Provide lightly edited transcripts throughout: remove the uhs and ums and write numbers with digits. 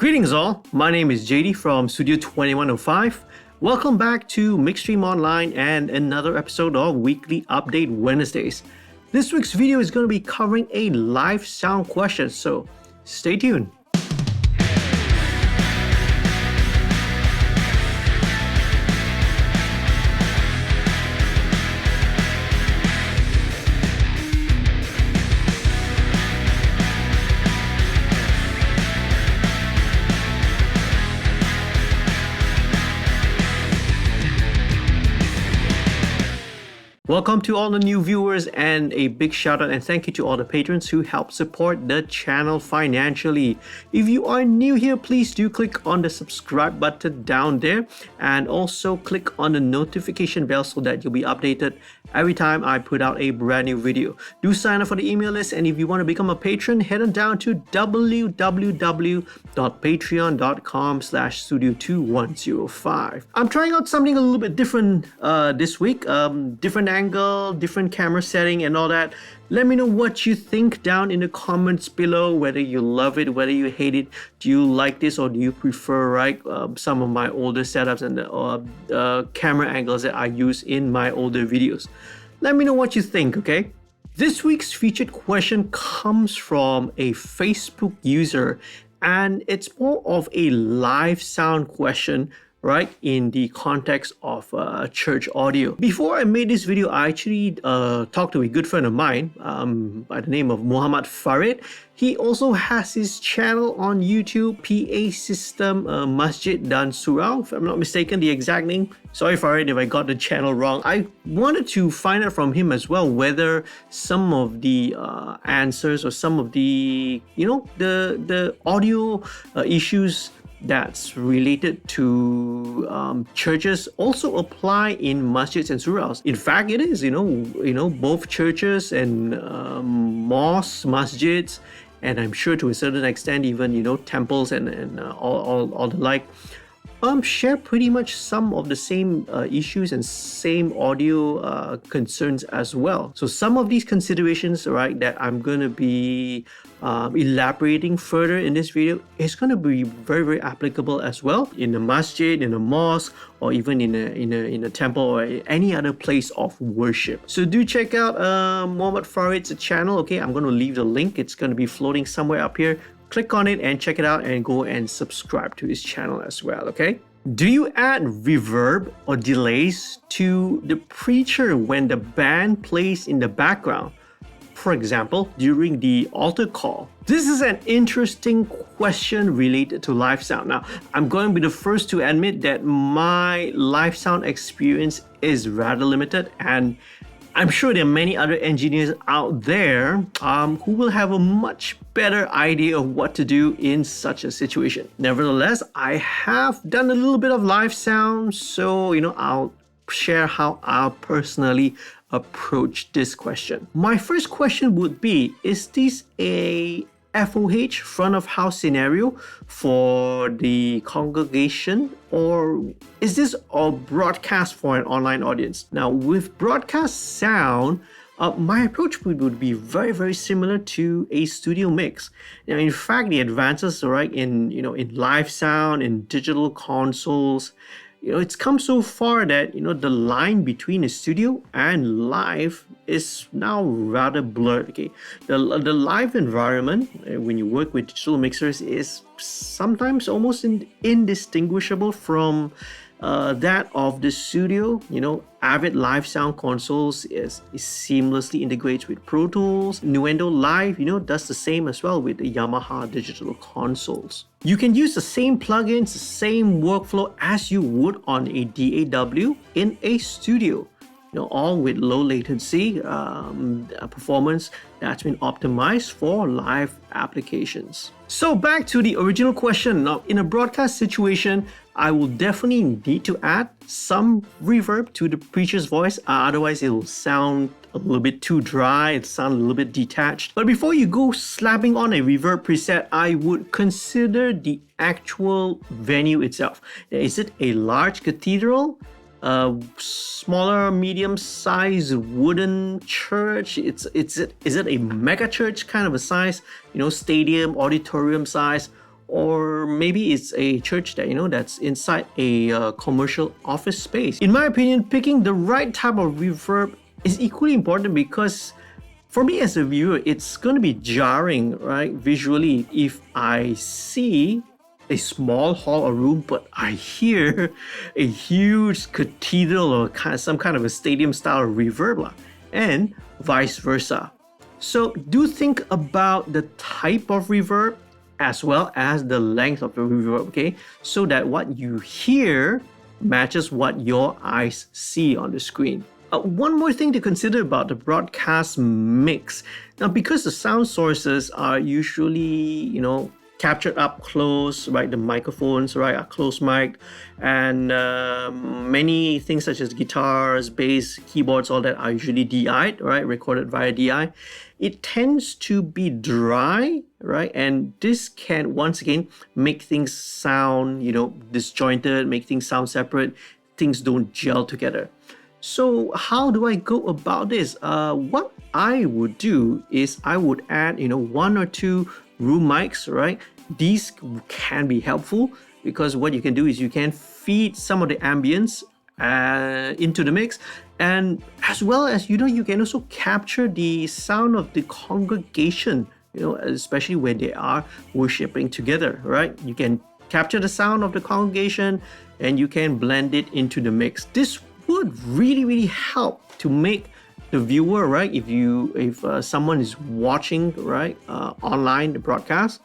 Greetings all, my name is JD from Studio 2105. Welcome back to MixStream Online and another episode of Weekly Update Wednesdays. This week's video is going to be covering a live sound question, so stay tuned. Welcome to all the new viewers and a big shout out and thank you to all the patrons who help support the channel financially. If you are new here, please do click on the subscribe button down there and also click on the notification bell so that you'll be updated every time I put out a brand new video. Do sign up for the email list, and if you want to become a patron, head on down to www.patreon.com/studio2105. I'm trying out something a little bit different this week, different angle, different camera setting and all that. Let me know what you think down in the comments below, whether you love it, whether you hate it. Do you like this or do you prefer some of my older setups and the camera angles that I use in my older videos? Let me know what you think, okay? This week's featured question comes from a Facebook user, and it's more of a live sound question, right, in the context of church audio. Before I made this video, I actually talked to a good friend of mine by the name of Muhammad Farid. He also has his channel on YouTube, PA System Masjid Dan Surau, if I'm not mistaken, the exact name. Sorry Farid if I got the channel wrong. I wanted to find out from him as well whether some of the answers or some of the, the audio issues that's related to churches also apply in masjids and suraus. In fact, it is, both churches and mosques, masjids, and I'm sure to a certain extent even, temples and all the like, share pretty much some of the same issues and same audio concerns as well. So some of these considerations, right, that I'm going to be elaborating further in this video is going to be very, very applicable as well in a masjid, in a mosque, or even in a temple or any other place of worship. So do check out Muhammad Farid's channel. Okay, I'm going to leave the link. It's going to be floating somewhere up here. Click on it and check it out and go and subscribe to his channel as well, okay? Do you add reverb or delays to the preacher when the band plays in the background? For example, during the altar call. This is an interesting question related to live sound. Now, I'm going to be the first to admit that my live sound experience is rather limited, and I'm sure there are many other engineers out there who will have a much better idea of what to do in such a situation. Nevertheless, I have done a little bit of live sound, so I'll share how I personally approach this question. My first question would be, is this a FOH, front of house scenario for the congregation, or is this a broadcast for an online audience? Now, with broadcast sound, my approach would be very, very similar to a studio mix. Now, in fact, the advances, right, in live sound, in digital consoles, it's come so far that the line between a studio and live is now rather blurred. Okay, the live environment when you work with digital mixers is sometimes almost indistinguishable from that of the studio. Avid live sound consoles is seamlessly integrates with Pro Tools. Nuendo Live, does the same as well with the Yamaha digital consoles. You can use the same plugins, the same workflow as you would on a DAW in a studio. All with low latency performance that's been optimized for live applications. So back to the original question. Now, in a broadcast situation, I will definitely need to add some reverb to the preacher's voice. Otherwise, it will sound a little bit too dry. It sounds a little bit detached. But before you go slapping on a reverb preset, I would consider the actual venue itself. Is it a large cathedral? Smaller, medium-sized wooden church? Is it a mega church kind of a size? Stadium, auditorium size? or maybe it's a church that, that's inside a commercial office space. In my opinion, picking the right type of reverb is equally important, because for me as a viewer, it's going to be jarring, right, visually, if I see a small hall or room, but I hear a huge cathedral or some kind of a stadium style reverb, and vice versa. So do think about the type of reverb as well as the length of the reverb, okay? So that what you hear matches what your eyes see on the screen. One more thing to consider about the broadcast mix. Now, because the sound sources are usually, captured up close, right? The microphones, right, are close mic, and many things such as guitars, bass, keyboards, all that are usually DI'd, right? Recorded via DI. It tends to be dry, right? And this can once again make things sound, disjointed, make things sound separate. Things don't gel together. So how do I go about this? What I would do is I would add, 1 or 2 room mics, right? These can be helpful, because what you can do is you can feed some of the ambience into the mix, and as well as, you can also capture the sound of the congregation, especially when they are worshiping together, right? You can capture the sound of the congregation and you can blend it into the mix. This would really help to make the viewer, right, if someone is watching, right, online the broadcast,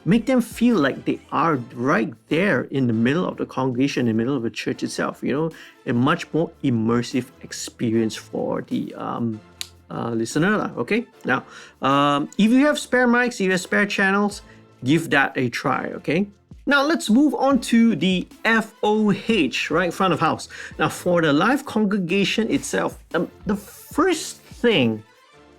make them feel like they are right there in the middle of the congregation, in the middle of the church itself, a much more immersive experience for the listener, okay? Now, if you have spare mics, if you have spare channels, give that a try, okay? Now let's move on to the FOH, right, front of house. Now for the live congregation itself, the first thing,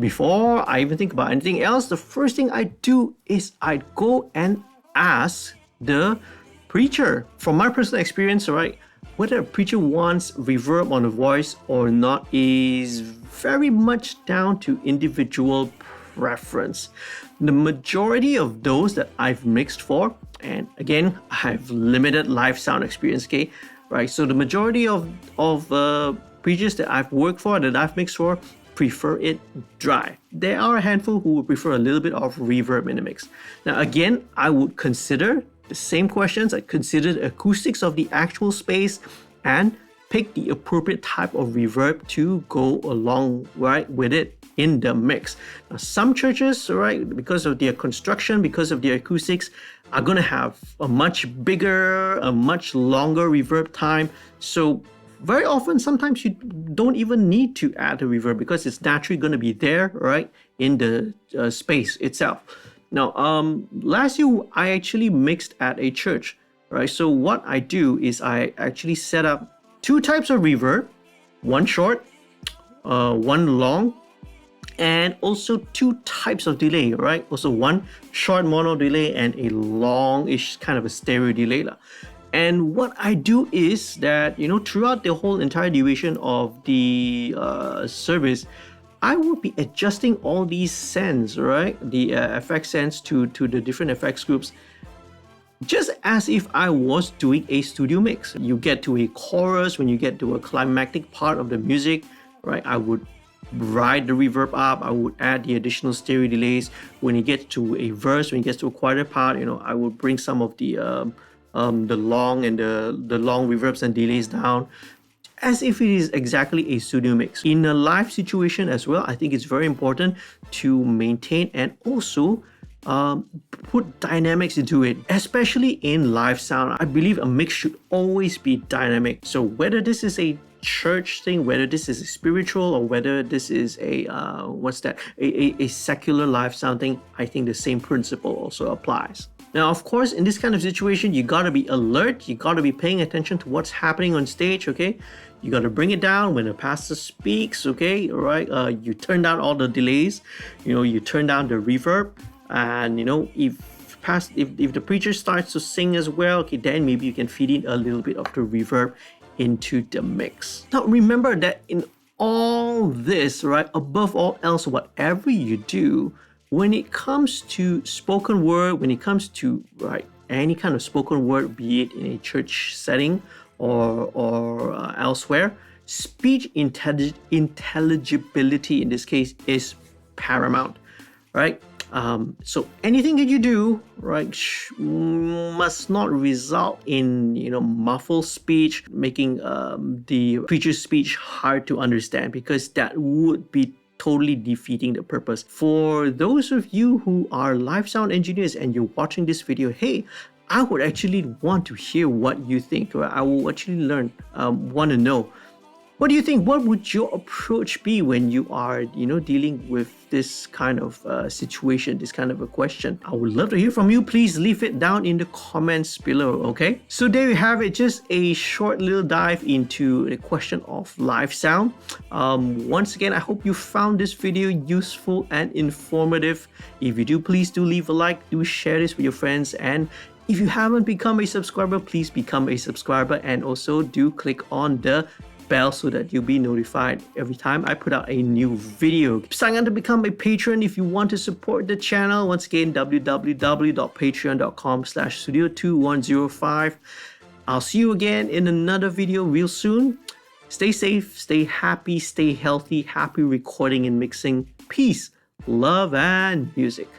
before I even think about anything else, the first thing I do is I go and ask the preacher. From my personal experience, right, whether a preacher wants reverb on the voice or not is very much down to individual preference. The majority of those that I've mixed for, and again, I have limited live sound experience, okay, right? So the majority of preachers that I've worked for, that I've mixed for, prefer it dry. There are a handful who would prefer a little bit of reverb in the mix. Now again, I would consider the same questions. I consider the acoustics of the actual space and pick the appropriate type of reverb to go along, right, with it in the mix. Now, some churches, right, because of their construction, because of their acoustics, are going to have a much bigger, a much longer reverb time. So very often, sometimes you don't even need to add the reverb because it's naturally going to be there, right, in the space itself. Now, last year, I actually mixed at a church, right? So what I do is I actually set up 2 types of reverb, one short, one long, and also 2 types of delay, right? Also one short mono delay and a longish kind of a stereo delay. And what I do is that, throughout the whole entire duration of the service, I will be adjusting all these sends, right? The FX sends to the different FX groups, just as if I was doing a studio mix. You get to a chorus, when you get to a climactic part of the music, right? I would ride the reverb up, I would add the additional stereo delays. When you get to a verse, when it gets to a quieter part, I would bring some of the long and the long reverbs and delays down, as if it is exactly a studio mix. In a live situation as well, I think it's very important to maintain and also put dynamics into it, especially in live sound. I believe a mix should always be dynamic. So whether this is a church thing, whether this is a spiritual, or whether this is a a secular live sound thing, I think the same principle also applies. Now, of course, in this kind of situation, you gotta be alert, you gotta be paying attention to what's happening on stage, okay? You gotta bring it down when the pastor speaks, okay? All right, you turn down all the delays, you turn down the reverb, and if the preacher starts to sing as well, okay, then maybe you can feed in a little bit of the reverb into the mix. Now, remember that in all this, right, above all else, whatever you do, when it comes to spoken word, when it comes to, right, any kind of spoken word, be it in a church setting or elsewhere, speech intelligibility in this case is paramount, right? So anything that you do, right, must not result in, muffled speech, making the preacher's speech hard to understand, because that would be totally defeating the purpose. For those of you who are live sound engineers and you're watching this video, hey, I would actually want to hear what you think, or I will actually want to know. What do you think? What would your approach be when you are, dealing with this kind of situation, this kind of a question? I would love to hear from you. Please leave it down in the comments below, okay? So there you have it, just a short little dive into the question of live sound. Once again, I hope you found this video useful and informative. If you do, please do leave a like, do share this with your friends, and if you haven't become a subscriber, please become a subscriber, and also do click on the bell so that you'll be notified every time I put out a new video. Sign on to become a patron if you want to support the channel. Once again, www.patreon.com/studio2105. I'll see you again in another video real soon. Stay safe, stay happy, stay healthy, happy recording and mixing. Peace, love, and music.